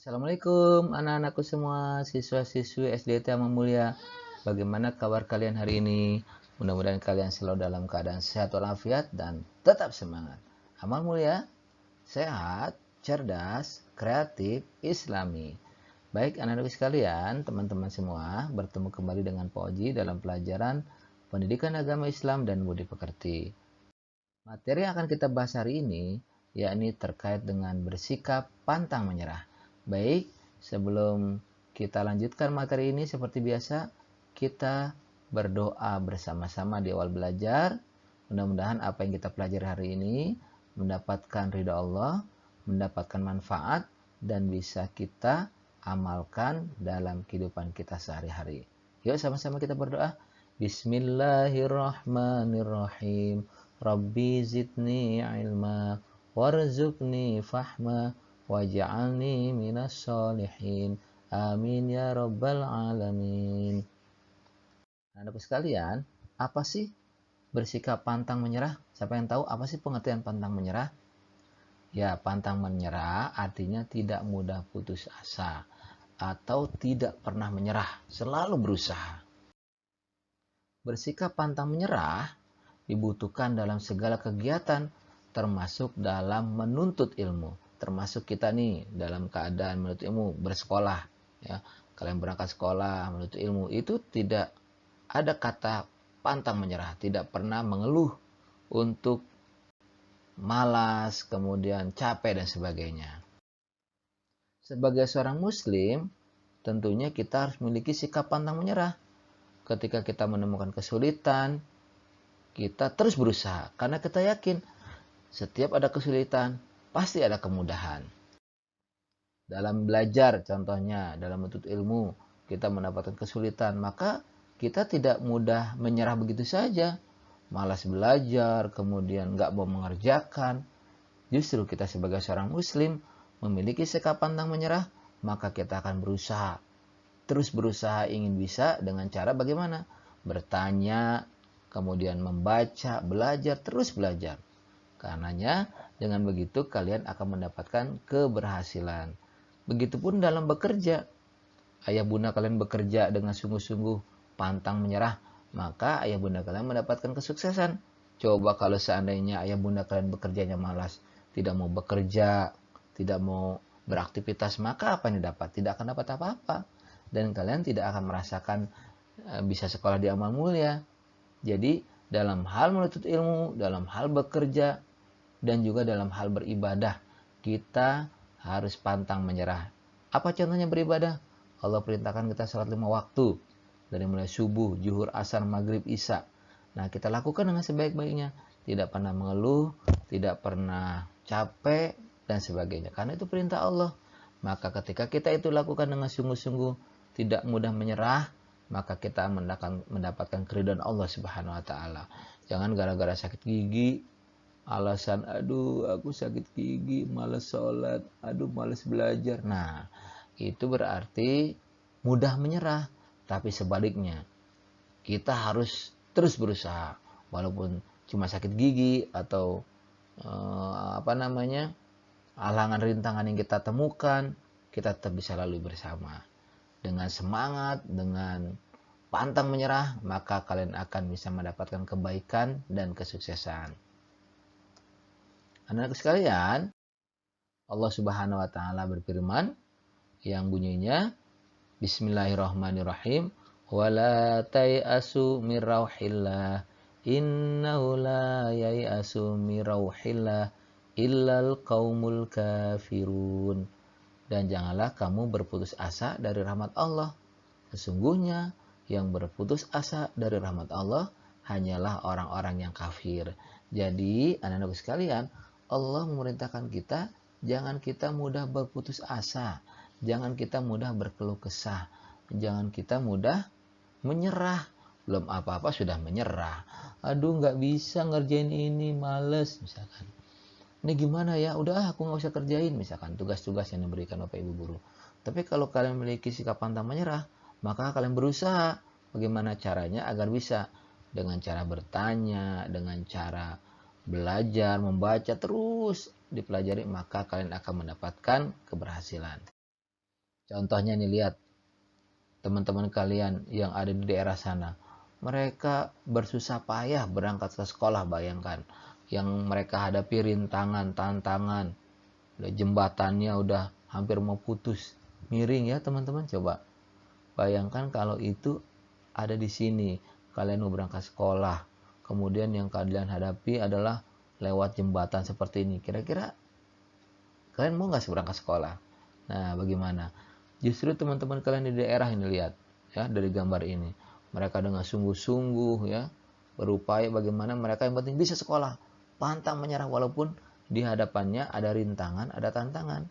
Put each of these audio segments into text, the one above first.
Assalamualaikum anak-anakku semua, siswa-siswi SDT yang mulia. Bagaimana kabar kalian hari ini? Mudah-mudahan kalian selalu dalam keadaan sehat walafiat dan tetap semangat. Amal mulia, sehat, cerdas, kreatif, islami. Baik anak-anakku sekalian, teman-teman semua, bertemu kembali dengan Pak Oji dalam pelajaran Pendidikan Agama Islam dan Budi Pekerti. Materi yang akan kita bahas hari ini yakni terkait dengan bersikap pantang menyerah. Baik, sebelum kita lanjutkan materi ini seperti biasa, kita berdoa bersama-sama di awal belajar. Mudah-mudahan apa yang kita pelajari hari ini mendapatkan ridha Allah, mendapatkan manfaat, dan bisa kita amalkan dalam kehidupan kita sehari-hari. Yuk sama-sama kita berdoa. Bismillahirrahmanirrahim. Rabbi zidni ilma warzuqni fahma waj'alni minas solihin. Amin ya rabbal alamin. Anak sekalian, apa sih bersikap pantang menyerah? Siapa yang tahu apa sih pengertian pantang menyerah? Ya, pantang menyerah artinya tidak mudah putus asa atau tidak pernah menyerah, selalu berusaha. Bersikap pantang menyerah dibutuhkan dalam segala kegiatan, termasuk dalam menuntut ilmu. Termasuk kita nih dalam keadaan menuntut ilmu, bersekolah. Ya, kalian berangkat sekolah, menuntut ilmu, itu tidak ada kata pantang menyerah. Tidak pernah mengeluh untuk malas, kemudian capek dan sebagainya. Sebagai seorang muslim, tentunya kita harus memiliki sikap pantang menyerah. Ketika kita menemukan kesulitan, kita terus berusaha karena kita yakin setiap ada kesulitan pasti ada kemudahan. Dalam belajar contohnya, dalam menuntut ilmu, kita mendapatkan kesulitan, maka kita tidak mudah menyerah begitu saja. Malas belajar, kemudian nggak mau mengerjakan. Justru kita sebagai seorang muslim memiliki sikap pantang menyerah, maka kita akan berusaha. Terus berusaha ingin bisa dengan cara bagaimana? Bertanya, kemudian membaca, belajar, terus belajar. Karenanya dengan begitu kalian akan mendapatkan keberhasilan. Begitupun dalam bekerja. Ayah bunda kalian bekerja dengan sungguh-sungguh, pantang menyerah, maka ayah bunda kalian mendapatkan kesuksesan. Coba kalau seandainya ayah bunda kalian bekerjanya malas, tidak mau bekerja, tidak mau beraktivitas, maka apa yang didapat? Tidak akan dapat apa-apa. Dan kalian tidak akan merasakan bisa sekolah di amal mulia. Jadi dalam hal menuntut ilmu, dalam hal bekerja, dan juga dalam hal beribadah, kita harus pantang menyerah. Apa contohnya beribadah? Allah perintahkan kita sholat 5 waktu. Dari mulai subuh, zuhur, asar, maghrib, isya. Nah, kita lakukan dengan sebaik-baiknya. Tidak pernah mengeluh, tidak pernah capek, dan sebagainya. Karena itu perintah Allah. Maka ketika kita itu lakukan dengan sungguh-sungguh, tidak mudah menyerah, maka kita mendapatkan keridhaan Allah Subhanahu wa taala. Jangan gara-gara sakit gigi alasan aduh aku sakit gigi, malas sholat, aduh malas belajar. Nah, itu berarti mudah menyerah. Tapi sebaliknya, kita harus terus berusaha walaupun cuma sakit gigi atau halangan rintangan yang kita temukan, kita tetap bisa lalui bersama. Dengan semangat, dengan pantang menyerah, maka kalian akan bisa mendapatkan kebaikan dan kesuksesan. Anak-anak sekalian, Allah Subhanahu wa taala berfirman yang bunyinya Bismillahirrahmanirrahim, wala tai'asu mir rauhillah innahu la yai'asu mir rauhillah illal qaumul kafirun. Dan janganlah kamu berputus asa dari rahmat Allah. Sesungguhnya yang berputus asa dari rahmat Allah hanyalah orang-orang yang kafir. Jadi, anak-anak sekalian, Allah memerintahkan kita, jangan kita mudah berputus asa. Jangan kita mudah berkeluh kesah. Jangan kita mudah menyerah. Belum apa-apa sudah menyerah. Aduh, nggak bisa ngerjain ini, males misalkan. Ini gimana ya? Udah aku nggak usah kerjain misalkan tugas-tugas yang diberikan Bapak Ibu guru. Tapi kalau kalian memiliki sikap pantang menyerah, maka kalian berusaha bagaimana caranya agar bisa dengan cara bertanya, dengan cara belajar, membaca terus dipelajari, maka kalian akan mendapatkan keberhasilan. Contohnya nih, lihat teman-teman kalian yang ada di daerah sana. Mereka bersusah payah berangkat ke sekolah, bayangkan. Yang mereka hadapi rintangan, tantangan. Jembatannya udah hampir mau putus. Miring ya teman-teman, coba. Bayangkan kalau itu ada di sini. Kalian mau berangkat sekolah. Kemudian yang kalian hadapi adalah lewat jembatan seperti ini. Kira-kira kalian mau nggak berangkat sekolah? Nah, bagaimana? Justru teman-teman kalian di daerah ini, lihat ya dari gambar ini. Mereka dengan sungguh-sungguh ya berupaya bagaimana mereka yang penting bisa sekolah. Pantang menyerah walaupun di hadapannya ada rintangan, ada tantangan.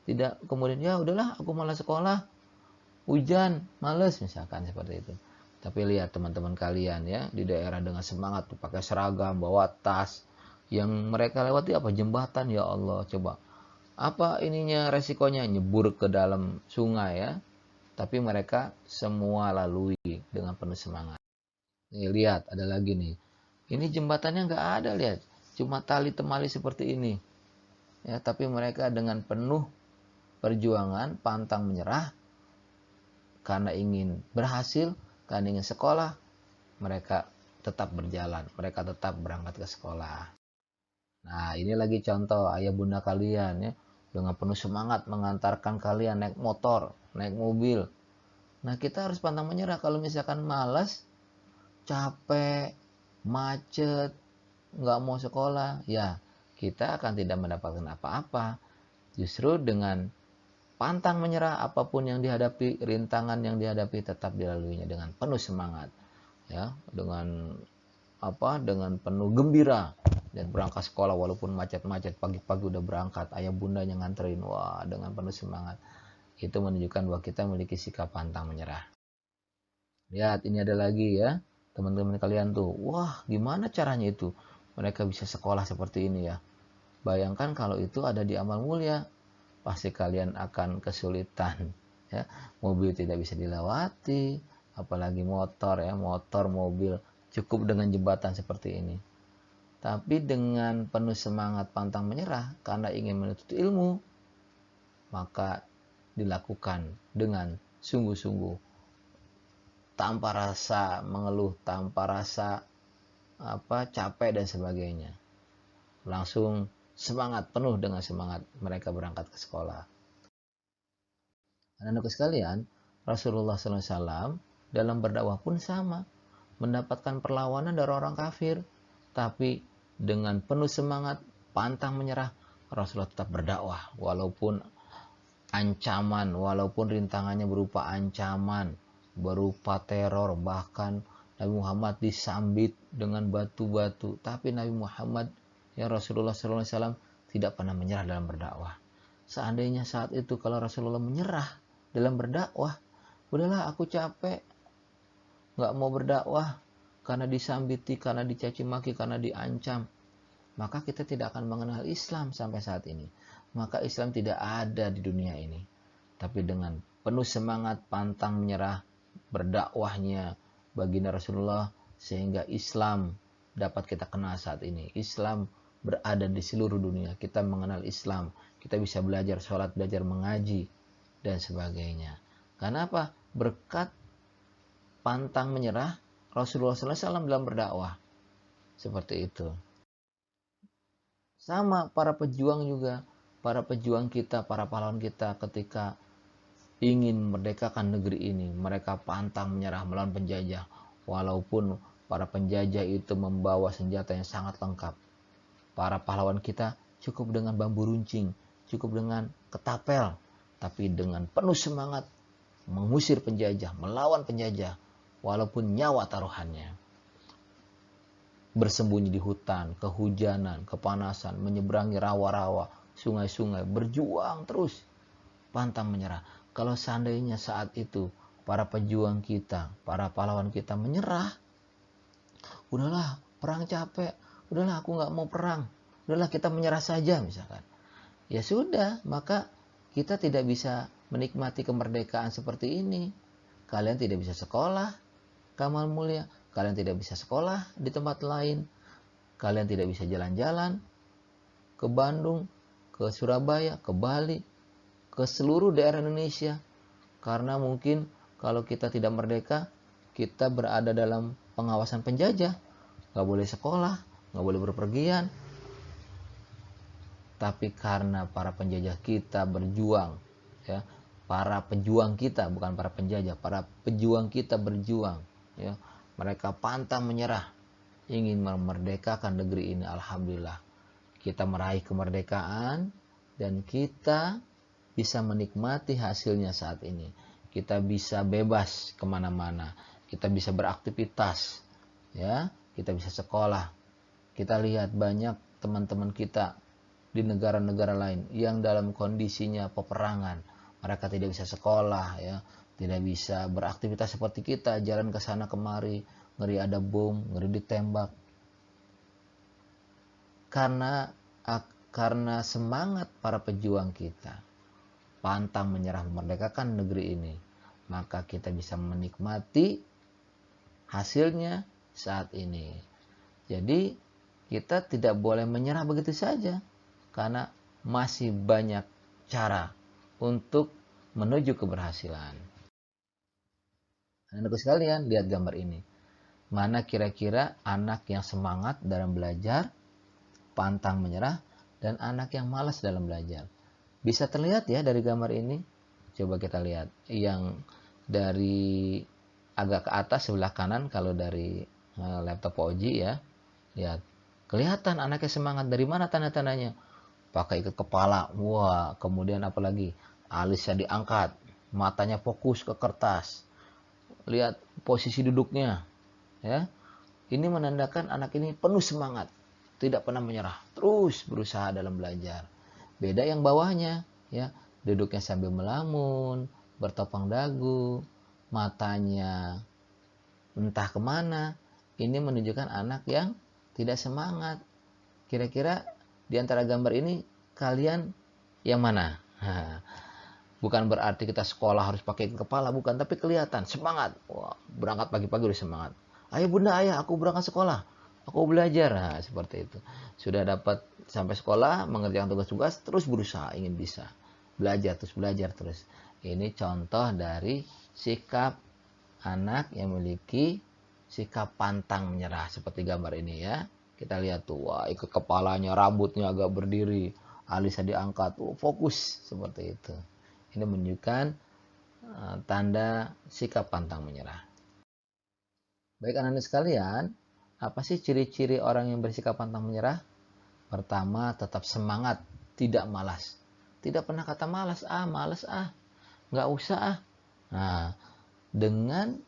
Tidak kemudian ya udahlah aku malas sekolah, hujan, males misalkan seperti itu. Tapi lihat teman-teman kalian ya di daerah dengan semangat tuh pakai seragam, bawa tas. Yang mereka lewati apa? Jembatan, ya Allah, coba. Apa ininya resikonya? Nyebur ke dalam sungai ya. Tapi mereka semua lalui dengan penuh semangat. Nih lihat, ada lagi nih. Ini jembatannya nggak ada, lihat. Cuma tali temali seperti ini. Ya, tapi mereka dengan penuh perjuangan, pantang menyerah, karena ingin berhasil, karena ingin sekolah, mereka tetap berjalan, mereka tetap berangkat ke sekolah. Nah, ini lagi contoh ayah bunda kalian ya, dengan penuh semangat mengantarkan kalian naik motor, naik mobil. Nah, kita harus pantang menyerah. Kalau misalkan malas, capek, macet, nggak mau sekolah, ya kita akan tidak mendapatkan apa-apa. Justru dengan pantang menyerah, apapun yang dihadapi, rintangan yang dihadapi, tetap dilaluinya dengan penuh semangat, ya, dengan dengan penuh gembira, dan berangkat sekolah walaupun macet-macet, pagi-pagi udah berangkat, ayah bundanya nganterin, wah dengan penuh semangat. Itu menunjukkan bahwa kita memiliki sikap pantang menyerah. Lihat, ini ada lagi ya, teman-teman kalian tuh, wah gimana caranya itu mereka bisa sekolah seperti ini ya. Bayangkan kalau itu ada di amal mulia, pasti kalian akan kesulitan ya. Mobil tidak bisa dilewati, apalagi motor ya, motor, mobil, cukup dengan jembatan seperti ini. Tapi dengan penuh semangat pantang menyerah karena ingin menuntut ilmu, maka dilakukan dengan sungguh-sungguh, tanpa rasa mengeluh, tanpa rasa capek dan sebagainya. Langsung semangat, penuh dengan semangat mereka berangkat ke sekolah. Anak-anakku sekalian, Rasulullah SAW dalam berdakwah pun sama, mendapatkan perlawanan dari orang kafir, tapi dengan penuh semangat, pantang menyerah, Rasulullah tetap berdakwah walaupun ancaman, walaupun rintangannya berupa ancaman, berupa teror, bahkan Nabi Muhammad disambit dengan batu-batu, tapi Nabi Muhammad ya Rasulullah SAW tidak pernah menyerah dalam berdakwah. Seandainya saat itu kalau Rasulullah menyerah dalam berdakwah, udahlah aku capek, nggak mau berdakwah karena disambiti, karena dicaci maki, karena diancam, maka kita tidak akan mengenal Islam sampai saat ini. Maka Islam tidak ada di dunia ini. Tapi dengan penuh semangat, pantang menyerah, berdakwahnya baginda Rasulullah, sehingga Islam dapat kita kenal saat ini. Islam berada di seluruh dunia. Kita mengenal Islam. Kita bisa belajar sholat, belajar mengaji, dan sebagainya. Karena apa? Berkat pantang menyerah Rasulullah SAW dalam berdakwah. Seperti itu. Sama para pejuang juga, para pejuang kita, para pahlawan kita ketika ingin merdekakan negeri ini, mereka pantang menyerah melawan penjajah, walaupun para penjajah itu membawa senjata yang sangat lengkap. Para pahlawan kita cukup dengan bambu runcing, cukup dengan ketapel, tapi dengan penuh semangat mengusir penjajah, melawan penjajah, walaupun nyawa taruhannya. Bersembunyi di hutan, kehujanan, kepanasan, menyeberangi rawa-rawa, sungai-sungai, berjuang terus, pantang menyerah. Kalau seandainya saat itu para pejuang kita, para pahlawan kita menyerah, udahlah perang capek, udahlah aku nggak mau perang, udahlah kita menyerah saja misalkan. Ya sudah, maka kita tidak bisa menikmati kemerdekaan seperti ini. Kalian tidak bisa sekolah, Kamal Mulia, kalian tidak bisa sekolah di tempat lain, kalian tidak bisa jalan-jalan ke Bandung, ke Surabaya, ke Bali, ke seluruh daerah Indonesia, Karena mungkin kalau kita tidak merdeka, kita berada dalam pengawasan penjajah. Nggak boleh sekolah, nggak boleh berpergian. Tapi karena para penjajah kita berjuang, ya, para pejuang kita, bukan para penjajah, para pejuang kita berjuang, ya, mereka pantang menyerah, ingin memerdekakan negeri ini. Alhamdulillah, kita meraih kemerdekaan dan kita bisa menikmati hasilnya saat ini. Kita bisa bebas kemana-mana, kita bisa beraktivitas, ya, kita bisa sekolah. Kita lihat banyak teman-teman kita di negara-negara lain yang dalam kondisinya peperangan, mereka tidak bisa sekolah, ya, tidak bisa beraktivitas seperti kita, jalan ke sana kemari, ngeri ada bom, ngeri ditembak. Karena semangat para pejuang kita pantang menyerah memerdekakan negeri ini, maka kita bisa menikmati hasilnya saat ini. Jadi kita tidak boleh menyerah begitu saja, karena masih banyak cara untuk menuju keberhasilan. Anak-anakku sekalian, lihat gambar ini. Mana kira-kira anak yang semangat dalam belajar, pantang menyerah, dan anak yang malas dalam belajar? Bisa terlihat ya dari gambar ini. Coba kita lihat. Yang dari agak ke atas sebelah kanan kalau dari laptop Oji, ya. Lihat. Kelihatan anaknya semangat. Dari mana tanda-tandanya? Pakai ikat kepala. Wah, kemudian apalagi? Alisnya diangkat. Matanya fokus ke kertas. Lihat posisi duduknya. Ya. Ini menandakan anak ini penuh semangat. Tidak pernah menyerah. Terus berusaha dalam belajar. Beda yang bawahnya, ya, duduknya sambil melamun, bertopang dagu, matanya entah kemana. Ini menunjukkan anak yang tidak semangat. Kira-kira di antara gambar ini kalian yang mana? Bukan berarti kita sekolah harus pakai kepala, bukan, tapi kelihatan semangat. Wah, berangkat pagi-pagi udah semangat. Ayo bunda, ayah, aku berangkat sekolah. Aku belajar. Nah, seperti itu. Sudah dapat sampai sekolah, mengerjakan tugas-tugas, terus berusaha, ingin bisa. Belajar terus. Ini contoh dari sikap anak yang memiliki sikap pantang menyerah. Seperti gambar ini, ya. Kita lihat tuh, wah, ikut kepalanya, rambutnya agak berdiri, alisnya diangkat, fokus, seperti itu. Ini menunjukkan tanda sikap pantang menyerah. Baik anak-anak sekalian, apa sih ciri-ciri orang yang bersikap pantang menyerah? Pertama, tetap semangat, tidak malas. Tidak pernah kata malas, malas nggak usah Nah, dengan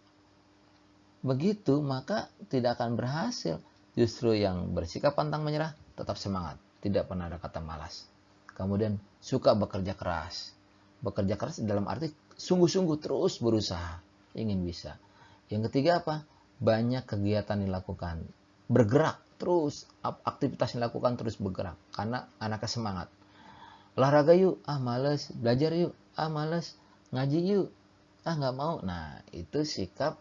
begitu maka tidak akan berhasil. Justru yang bersikap pantang menyerah tetap semangat, tidak pernah ada kata malas. Kemudian suka bekerja keras. Bekerja keras dalam arti sungguh-sungguh terus berusaha, ingin bisa. Yang ketiga apa? Banyak kegiatan dilakukan, bergerak terus, aktivitas dilakukan terus bergerak karena anaknya semangat. Olahraga yuk, males. Belajar yuk, males. Ngaji yuk, nggak mau. Nah, itu sikap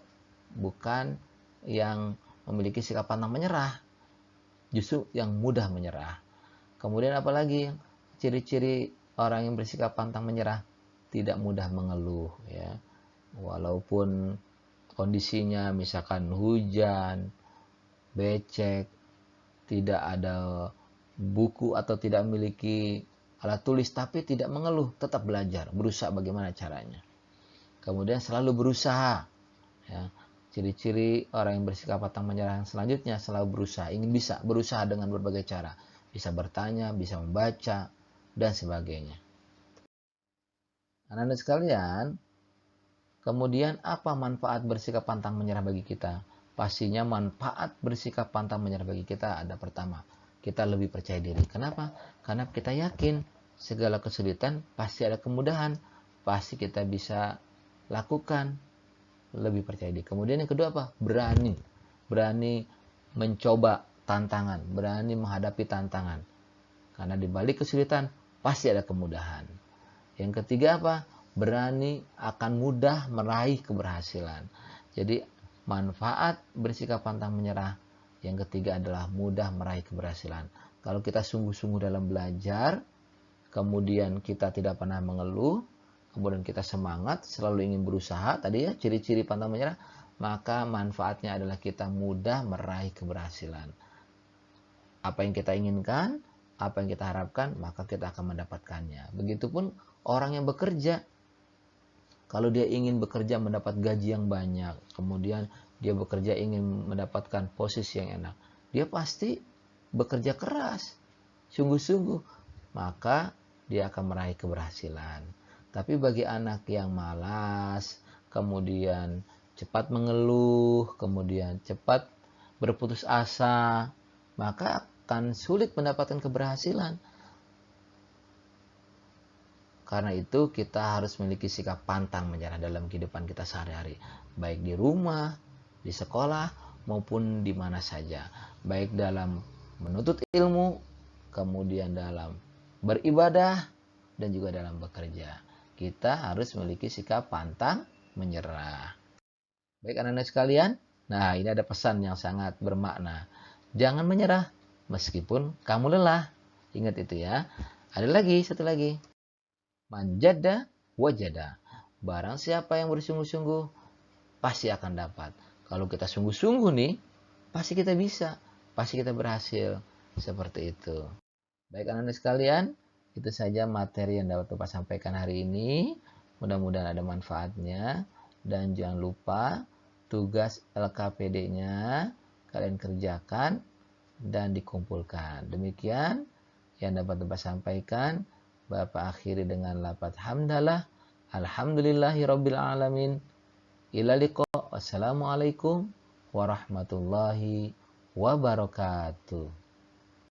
bukan yang memiliki sikap pantang menyerah, justru yang mudah menyerah. Kemudian apalagi ciri-ciri orang yang bersikap pantang menyerah? Tidak mudah mengeluh, ya. Walaupun kondisinya misalkan hujan, becek, tidak ada buku atau tidak memiliki alat tulis, tapi tidak mengeluh, tetap belajar, berusaha bagaimana caranya. Kemudian selalu berusaha, ya. Ciri-ciri orang yang bersikap pantang menyerah yang selanjutnya selalu berusaha, ingin bisa, berusaha dengan berbagai cara, bisa bertanya, bisa membaca, dan sebagainya. Anak-anak sekalian, kemudian apa manfaat bersikap pantang menyerah bagi kita? Pastinya manfaat bersikap pantang menyerah bagi kita ada pertama, kita lebih percaya diri. Kenapa? Karena kita yakin segala kesulitan pasti ada kemudahan, pasti kita bisa lakukan, lebih percaya diri. Kemudian yang kedua apa? Berani mencoba tantangan, berani menghadapi tantangan. Karena di balik kesulitan pasti ada kemudahan. Yang ketiga apa? Berani akan mudah meraih keberhasilan. Jadi manfaat bersikap pantang menyerah yang ketiga adalah mudah meraih keberhasilan. Kalau kita sungguh-sungguh dalam belajar, kemudian kita tidak pernah mengeluh, kemudian kita semangat, selalu ingin berusaha, tadi ya ciri-ciri pantang menyerah, maka manfaatnya adalah kita mudah meraih keberhasilan. Apa yang kita inginkan, apa yang kita harapkan, maka kita akan mendapatkannya. Begitupun orang yang bekerja. Kalau dia ingin bekerja mendapat gaji yang banyak, kemudian dia bekerja ingin mendapatkan posisi yang enak, dia pasti bekerja keras, sungguh-sungguh, maka dia akan meraih keberhasilan. Tapi bagi anak yang malas, kemudian cepat mengeluh, kemudian cepat berputus asa, maka akan sulit mendapatkan keberhasilan. Karena itu kita harus memiliki sikap pantang menyerah dalam kehidupan kita sehari-hari. Baik di rumah, di sekolah, maupun di mana saja. Baik dalam menuntut ilmu, kemudian dalam beribadah, dan juga dalam bekerja. Kita harus memiliki sikap pantang menyerah. Baik anak-anak sekalian, nah ini ada pesan yang sangat bermakna. Jangan menyerah meskipun kamu lelah. Ingat itu ya. Ada lagi, satu lagi. Manjada wajada. Barang siapa yang bersungguh-sungguh, pasti akan dapat. Kalau kita sungguh-sungguh nih, pasti kita bisa. Pasti kita berhasil. Seperti itu. Baik anak-anak sekalian, itu saja materi yang dapat Bapak sampaikan hari ini. Mudah-mudahan ada manfaatnya. Dan jangan lupa tugas LKPD-nya kalian kerjakan dan dikumpulkan. Demikian yang dapat Bapak sampaikan. Bapak akhiri dengan lafaz hamdalah. Alhamdulillahirabbil alamin. Ila liqa. Wassalamualaikum warahmatullahi wabarakatuh.